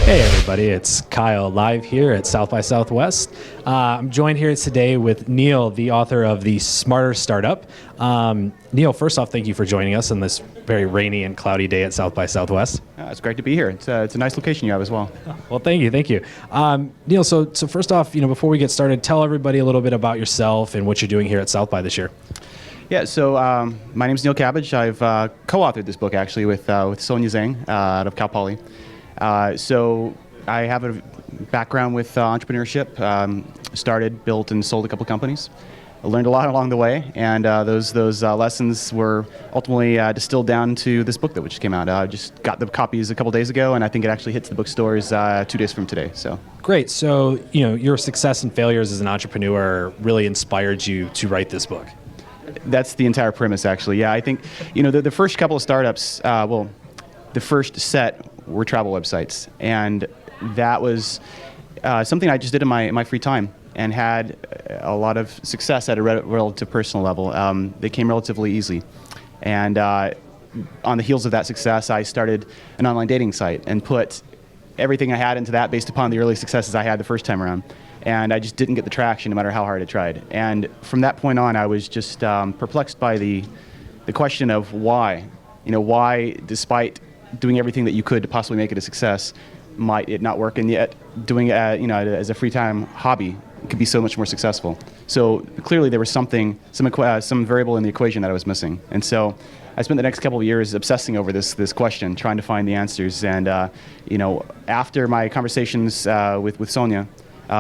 Hey everybody, it's Kyle live here at South by Southwest. I'm joined here today with Neal, the author of The Smarter Startup. Neal, first off, thank you for joining us on this very rainy and cloudy day at South by Southwest. It's great to be here. It's a nice location you have as well. Well, thank you. Neal, so first off, before we get started, tell everybody a little bit about yourself and what you're doing here at South by this year. Yeah, so my name is Neal Cabage. I've co-authored this book actually with Sonia Zhang out of Cal Poly. So I have a background with entrepreneurship, built and sold a couple companies. I learned a lot along the way, and those lessons were ultimately distilled down to this book that just came out. I just got the copies a couple days ago, and I think it actually hits the bookstores 2 days from today. So great. So your success and failures as an entrepreneur really inspired you to write this book. That's the entire premise, actually. Yeah, I think the first couple of startups, the first set were travel websites, and that was something I just did in my free time and had a lot of success at a relative personal level. They came relatively easy, and on the heels of that success, I started an online dating site and put everything I had into that based upon the early successes I had the first time around. And I just didn't get the traction no matter how hard I tried. And from that point on, I was just perplexed by the question of why. Why, despite doing everything that you could to possibly make it a success, might it not work? And yet, doing it as a free time hobby could be so much more successful. So clearly, there was some variable in the equation that I was missing. And so I spent the next couple of years obsessing over this question, trying to find the answers. And after my conversations with Sonia.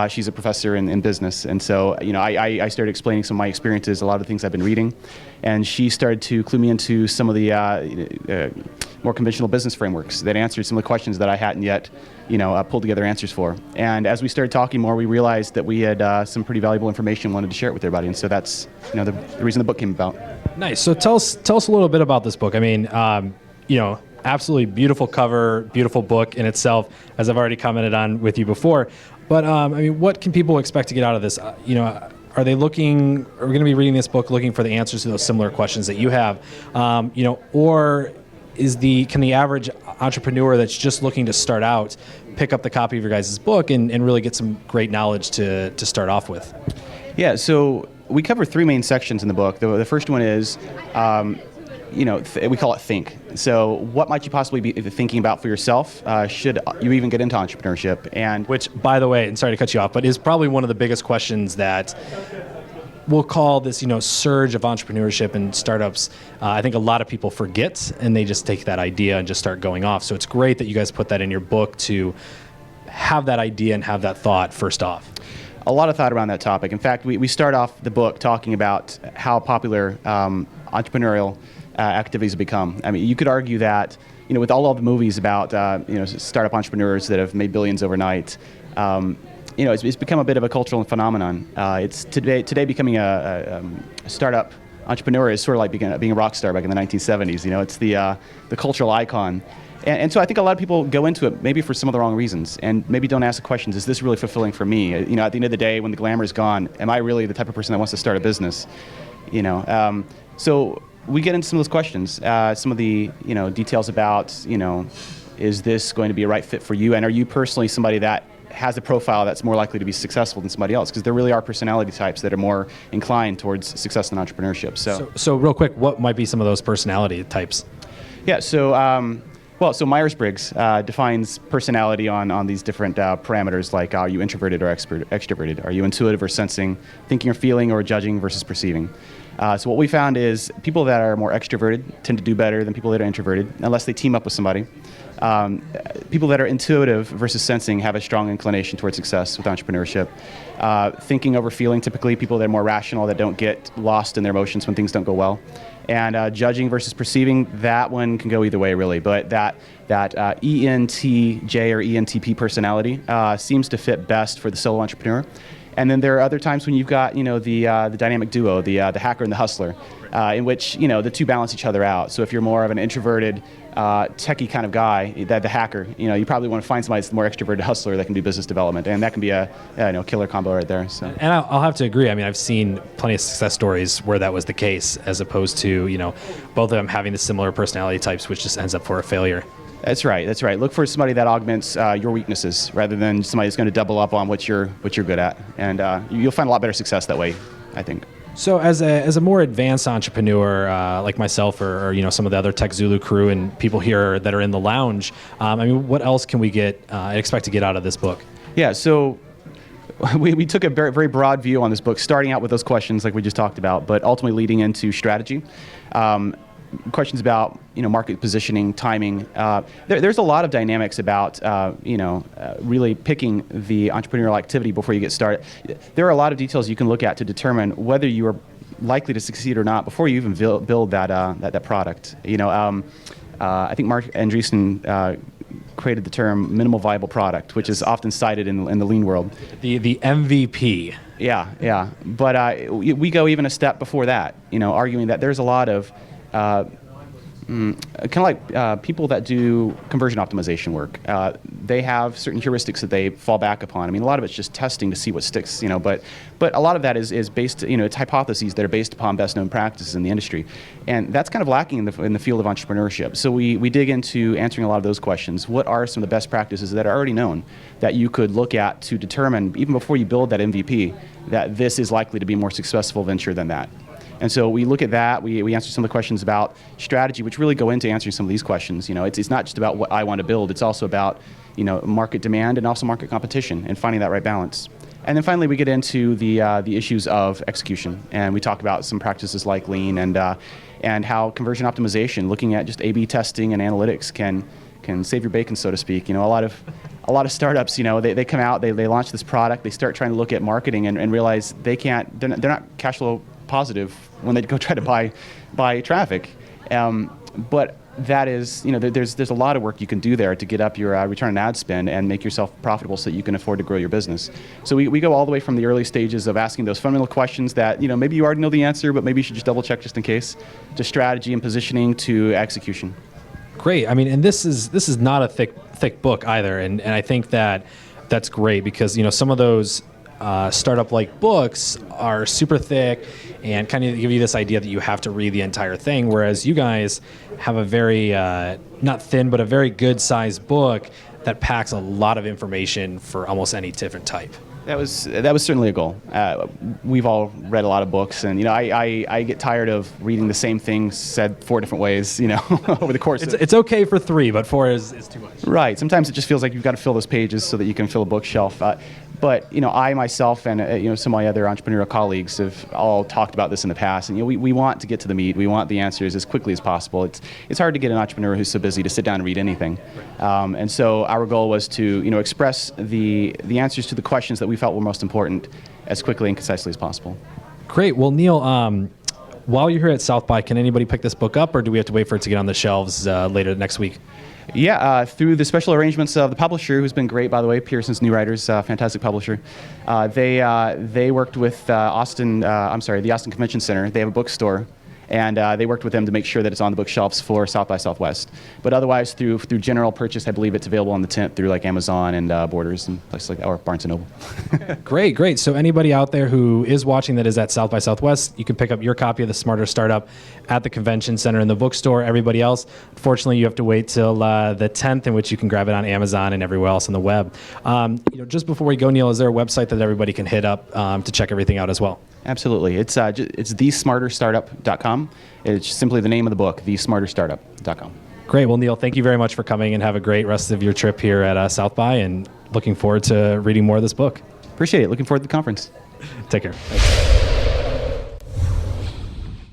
She's a professor in business, and so I started explaining some of my experiences, a lot of the things I've been reading, and she started to clue me into some of the more conventional business frameworks that answered some of the questions that I hadn't yet pulled together answers for. And as we started talking more, we realized that we had some pretty valuable information, wanted to share it with everybody, and so that's the reason the book came about. Nice. So tell us a little bit about this book. I mean, absolutely beautiful cover, beautiful book in itself, as I've already commented on with you before. But what can people expect to get out of this? Are we going to be reading this book looking for the answers to those similar questions that you have? Or can the average entrepreneur that's just looking to start out pick up the copy of your guys' book and really get some great knowledge to start off with? Yeah, so we cover 3 main sections in the book. The first one is we call it think. So what might you possibly be thinking about for yourself? Should you even get into entrepreneurship? Which, by the way, and sorry to cut you off, but is probably one of the biggest questions that we'll call this, surge of entrepreneurship and startups. I think a lot of people forget, and they just take that idea and just start going off. So it's great that you guys put that in your book to have that idea and have that thought first off. A lot of thought around that topic. In fact, we start off the book talking about how popular entrepreneurial activities have become. I mean, you could argue that, with all of the movies about, startup entrepreneurs that have made billions overnight, it's become a bit of a cultural phenomenon. It's today becoming a startup entrepreneur is sort of like being a rock star back in the 1970s. It's the cultural icon. And so I think a lot of people go into it maybe for some of the wrong reasons and maybe don't ask the questions, is this really fulfilling for me? At the end of the day, when the glamour is gone, am I really the type of person that wants to start a business? So we get into some of those questions, some of the details about, is this going to be a right fit for you? And are you personally somebody that has a profile that's more likely to be successful than somebody else? Because there really are personality types that are more inclined towards success in entrepreneurship. So real quick, what might be some of those personality types? Yeah, so Myers-Briggs defines personality on these different parameters, like are you introverted or extroverted? Are you intuitive or sensing, thinking or feeling, or judging versus perceiving? So what we found is people that are more extroverted tend to do better than people that are introverted, unless they team up with somebody. People that are intuitive versus sensing have a strong inclination towards success with entrepreneurship. Thinking over feeling, typically people that are more rational, that don't get lost in their emotions when things don't go well. And judging versus perceiving, that one can go either way, really. But that ENTJ or ENTP personality seems to fit best for the solo entrepreneur. And then there are other times when you've got the dynamic duo, the hacker and the hustler, in which the two balance each other out. So if you're more of an introverted, techie kind of guy, the hacker, you probably want to find somebody that's the more extroverted husler that can do business development, and that can be a killer combo right there. So. And I'll have to agree. I mean, I've seen plenty of success stories where that was the case, as opposed to both of them having the similar personality types, which just ends up for a failure. That's right. That's right. Look for somebody that augments your weaknesses rather than somebody that's going to double up on what you're good at, and you'll find a lot better success that way, I think. So as a more advanced entrepreneur like myself, or some of the other TechZulu crew and people here that are in the lounge, I mean, what else can we expect to get out of this book? Yeah. So we took a very, very broad view on this book, starting out with those questions like we just talked about, but ultimately leading into strategy. Questions about market positioning, timing. There's a lot of dynamics about really picking the entrepreneurial activity before you get started. There are a lot of details you can look at to determine whether you are likely to succeed or not before you even build that product. I think Mark Andreessen created the term minimal viable product, which is often cited in the lean world. The MVP. Yeah. But we go even a step before that, arguing that there's a lot of kind of like people that do conversion optimization work. They have certain heuristics that they fall back upon. I mean, a lot of it's just testing to see what sticks, but a lot of that is based, it's hypotheses that are based upon best known practices in the industry. And that's kind of lacking in the field of entrepreneurship. So we dig into answering a lot of those questions. What are some of the best practices that are already known that you could look at to determine, even before you build that MVP, that this is likely to be a more successful venture than that? And so we look at that, we answer some of the questions about strategy, which really go into answering some of these questions. It's not just about what I want to build, it's also about market demand and also market competition and finding that right balance. And then finally we get into the issues of execution, and we talk about some practices like lean and how conversion optimization, looking at just A/B testing and analytics can save your bacon, so to speak. A lot of startups, they come out, they launch this product, they start trying to look at marketing and realize they're not cash flow positive when they go try to buy traffic. But that is, there's a lot of work you can do there to get up your return on ad spend and make yourself profitable so that you can afford to grow your business. So we go all the way from the early stages of asking those fundamental questions that, maybe you already know the answer, but maybe you should just double check just in case, to strategy and positioning to execution. Great. I mean, and this is not a thick book either, and I think that's great because some of those startup-like books are super thick and kind of give you this idea that you have to read the entire thing, whereas you guys have a very, not thin, but a very good-sized book that packs a lot of information for almost any different type. That was certainly a goal. We've all read a lot of books, and I get tired of reading the same thing said 4 different ways, over the course. It's okay for 3, but 4 is too much. Right. Sometimes it just feels like you've got to fill those pages so that you can fill a bookshelf. But I myself and some of my other entrepreneurial colleagues have all talked about this in the past, and we want to get to the meat. We want the answers as quickly as possible. It's hard to get an entrepreneur who's so busy to sit down and read anything, and so our goal was to express the answers to the questions that we felt were most important as quickly and concisely as possible. Great. Well, Neal, while you're here at South by, can anybody pick this book up, or do we have to wait for it to get on the shelves later next week? Yeah, through the special arrangements of the publisher, who's been great, by the way, Pearson's New Writers, fantastic publisher. They worked with the Austin Convention Center. They have a bookstore, and they worked with them to make sure that it's on the bookshelves for South by Southwest. But otherwise, through general purchase, I believe it's available on the tent through like Amazon and Borders and places like that, or Barnes & Noble. Great. So anybody out there who is watching that is at South by Southwest, you can pick up your copy of The Smarter Startup at the Convention Center in the bookstore. Everybody else, unfortunately, you have to wait till the 10th, in which you can grab it on Amazon and everywhere else on the web. Just before we go, Neal, is there a website that everybody can hit up to check everything out as well? Absolutely. It's thesmarterstartup.com. It's simply the name of the book, thesmarterstartup.com. Great. Well, Neal, thank you very much for coming, and have a great rest of your trip here at South by, and looking forward to reading more of this book. Appreciate it. Looking forward to the conference. Take care. Thanks.